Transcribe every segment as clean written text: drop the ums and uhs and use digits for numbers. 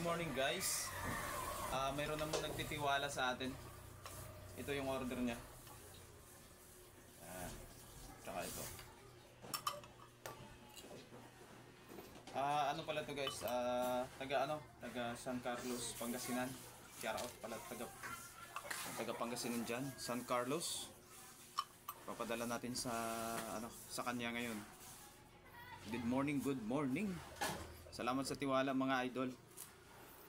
morning guys. Mayroon naman nagtitiwala sa atin. Ito yung order niya. Tsaka ito. Ano pala to guys? Taga San Carlos, Pangasinan. Shout out pala taga Pangasinan diyan, San Carlos. Papadala natin sa kanya ngayon. Good morning, good morning. Salamat sa tiwala mga idol.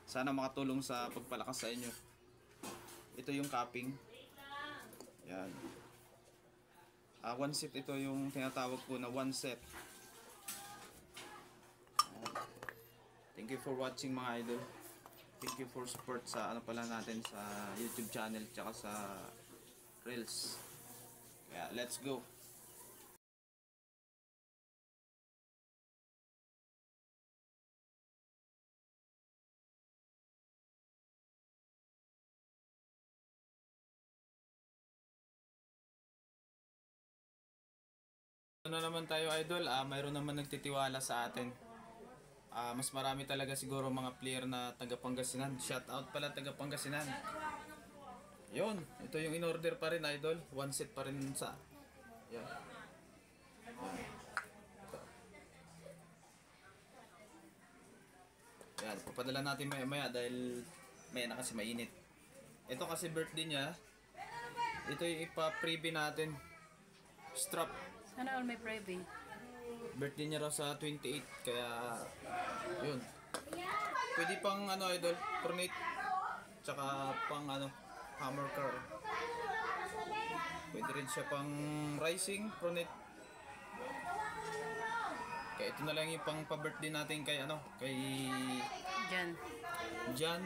Sana makatulong sa pagpalakas sa inyo. Ito yung cupping. Yan. One set ito yung tinatawag ko na one set. Thank you for watching mga idol. Thank you for support sa natin sa YouTube channel tsaka sa Reels. Kaya let's go. Ano naman tayo idol, mayroon naman nagtitiwala sa atin. Mas marami talaga siguro mga player na taga Pangasinan. Shout out pala taga Pangasinan. Yun, ito yung in-order pa rin idol. One set pa rin sa. Yan. Yan, papadala natin maya dahil maya na kasi mainit. Ito kasi birthday niya. Ito yung ipa-freebie natin. Strap. Sana all may private. Birthday niya raw sa 28, kaya yun. Pwede pang idol, pronate. Tsaka pang hammer car. Pwede rin siya pang rising, pronate. Kaya ito na lang yung pang pa-birthday natin kay kay Jan. Jan